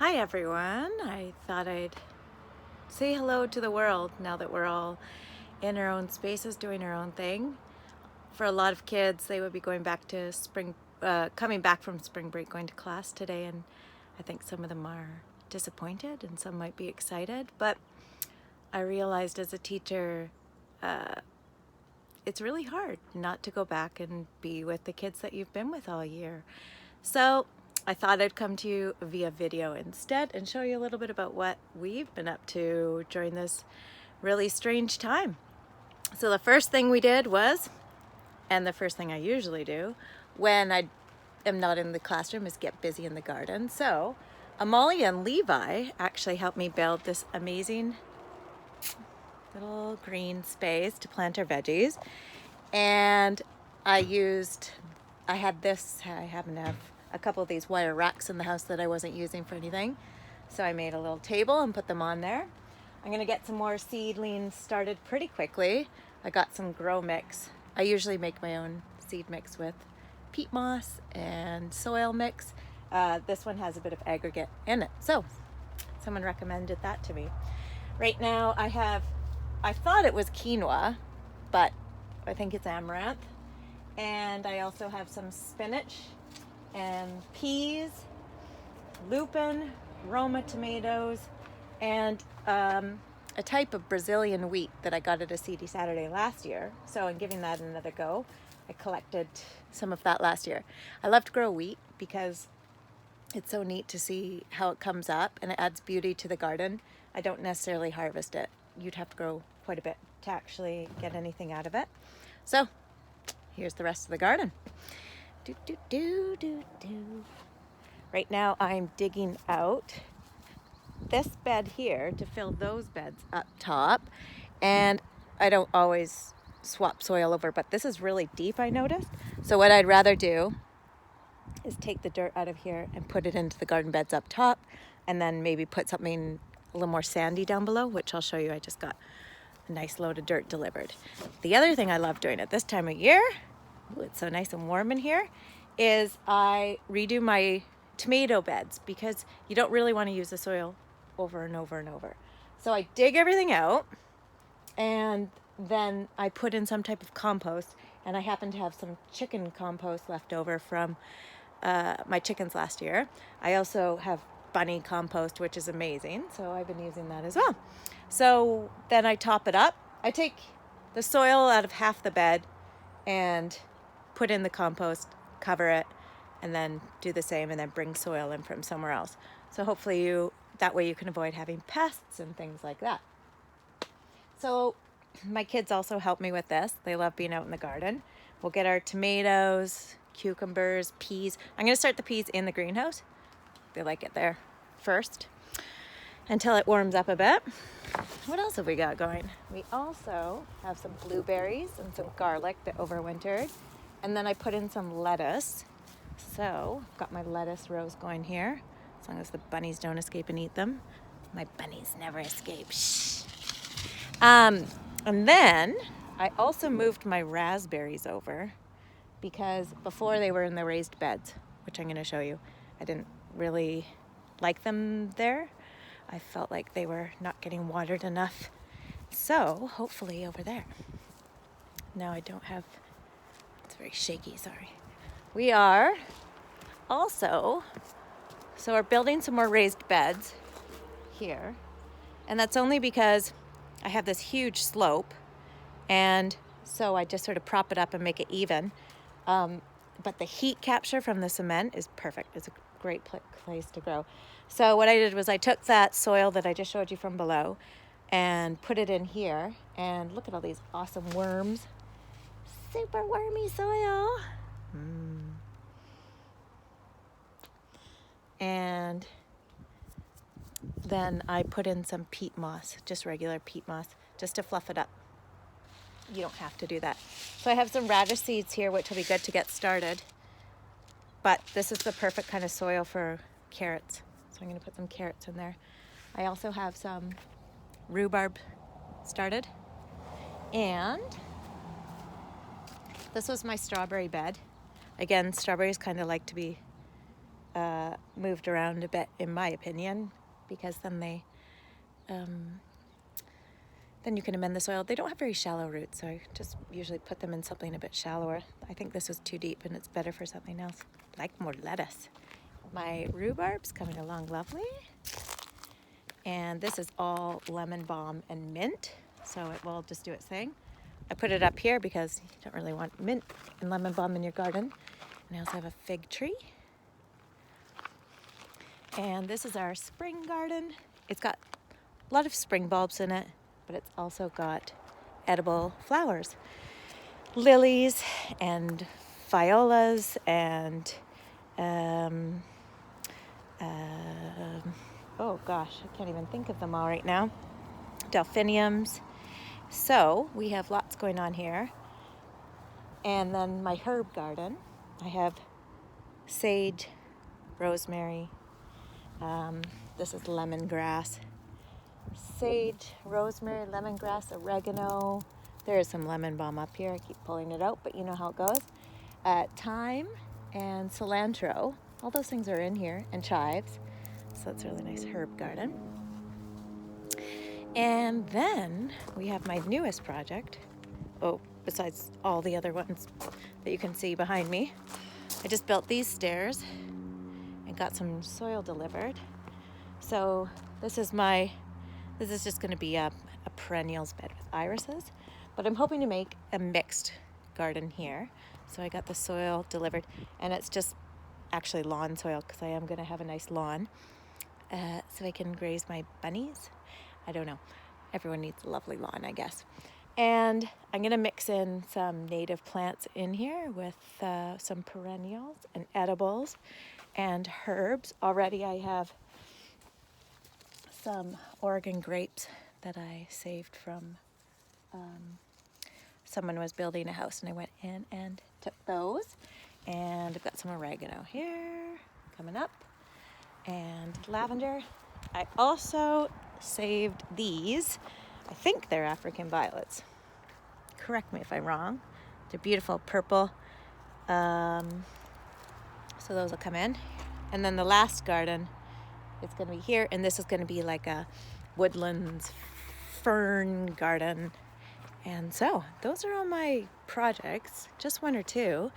Hi everyone. I thought I'd say hello to the world now that we're all in our own spaces doing our own thing. For a lot of kids, they would be going back to coming back from spring break, going to class today, and I think some of them are disappointed and some might be excited. But I realized as a teacher, it's really hard not to go back and be with the kids that you've been with all year. So I thought I'd come to you via video instead and show you a little bit about what we've been up to during this really strange time. So the first thing we did was, and the first thing I usually do when I am not in the classroom, is get busy in the garden. So Amalia and Levi actually helped me build this amazing little green space to plant our veggies. And I happen to have a couple of these wire racks in the house that I wasn't using for anything. So I made a little table and put them on there. I'm gonna get some more seedlings started pretty quickly. I got some grow mix. I usually make my own seed mix with peat moss and soil mix. This one has a bit of aggregate in it. So someone recommended that to me. Right now I thought it was quinoa, but I think it's amaranth. And I also have some spinach and peas, lupin, Roma tomatoes, and a type of Brazilian wheat that I got at a Seedy Saturday last year. So in giving that another go, I collected some of that last year. I love to grow wheat because it's so neat to see how it comes up and it adds beauty to the garden. I don't necessarily harvest it. You'd have to grow quite a bit to actually get anything out of it. So here's the rest of the garden. Right now I'm digging out this bed here to fill those beds up top, and I don't always swap soil over, but this is really deep, I noticed. So what I'd rather do is take the dirt out of here and put it into the garden beds up top, and then maybe put something a little more sandy down below, which I'll show you. I just got a nice load of dirt delivered. The other thing I love doing at this time of year, it's so nice and warm in here, is I redo my tomato beds because you don't really want to use the soil over and over and over. So I dig everything out and then I put in some type of compost, and I happen to have some chicken compost left over from my chickens last year. I also have bunny compost, which is amazing, so I've been using that as well. So then I top it up. I take the soil out of half the bed and put in the compost, cover it, and then do the same, and then bring soil in from somewhere else. So hopefully that way you can avoid having pests and things like that. So my kids also help me with this. They love being out in the garden. We'll get our tomatoes, cucumbers, peas. I'm gonna start the peas in the greenhouse. They like it there first until it warms up a bit. What else have we got going? We also have some blueberries and some garlic that overwintered. And then I put in some lettuce. So I've got my lettuce rows going here, as long as the bunnies don't escape and eat them. My bunnies never escape. Shh. And then I also moved my raspberries over because before they were in the raised beds, which I'm going to show you. I didn't really like them there. I felt like they were not getting watered enough. So hopefully over there. Now I don't have, it's very shaky, sorry. We are also, so we're building some more raised beds here. And that's only because I have this huge slope. And so I just sort of prop it up and make it even. But the heat capture from the cement is perfect. It's a great place to grow. So what I did was I took that soil that I just showed you from below and put it in here. And look at all these awesome worms. Super wormy soil. And then I put in some peat moss, just regular peat moss, just to fluff it up. You don't have to do that. So I have some radish seeds here, which will be good to get started. But this is the perfect kind of soil for carrots. So I'm going to put some carrots in there. I also have some rhubarb started. And this was my strawberry bed. Again, strawberries kind of like to be moved around a bit, in my opinion, because then then you can amend the soil. They don't have very shallow roots, so I just usually put them in something a bit shallower. I think this was too deep and it's better for something else. Like more lettuce. My rhubarb's coming along lovely. And this is all lemon balm and mint, so it will just do its thing. I put it up here because you don't really want mint and lemon balm in your garden. And I also have a fig tree. And this is our spring garden. It's got a lot of spring bulbs in it, but it's also got edible flowers. Lilies and violas and, oh gosh, I can't even think of them all right now. Delphiniums. So we have lots going on here. And then my herb garden, I have sage, rosemary, this is lemongrass, sage, rosemary, lemongrass, oregano. There is some lemon balm up here. I keep pulling it out, but you know how it goes. Thyme and cilantro. All those things are in here, and chives. So that's a really nice herb garden. And then we have my newest project. Oh, besides all the other ones that you can see behind me. I just built these stairs and got some soil delivered. So this is just going to be a perennials bed with irises, but I'm hoping to make a mixed garden here. So I got the soil delivered, and it's just actually lawn soil because I am going to have a nice lawn, so I can graze my bunnies. I don't know. Everyone needs a lovely lawn, I guess. And I'm going to mix in some native plants in here with some perennials and edibles and herbs. Already I have some Oregon grapes that I saved from someone was building a house, and I went in and took those. And I've got some oregano here coming up and lavender. I also saved these. I think they're African violets. Correct me if I'm wrong. They're beautiful purple. So those will come in. And then the last garden is going to be here, and this is going to be like a woodlands fern garden. And so those are all my projects, just one or two.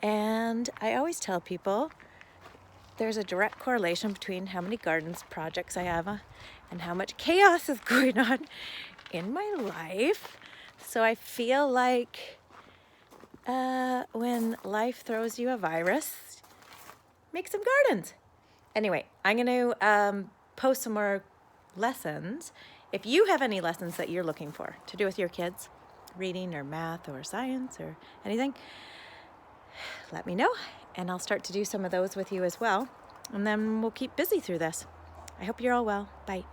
And I always tell people there's a direct correlation between how many gardens projects I have and how much chaos is going on in my life. So I feel like when life throws you a virus, make some gardens. Anyway, I'm going to post some more lessons. If you have any lessons that you're looking for to do with your kids, reading or math or science or anything, let me know, and I'll start to do some of those with you as well. And then we'll keep busy through this. I hope you're all well. Bye.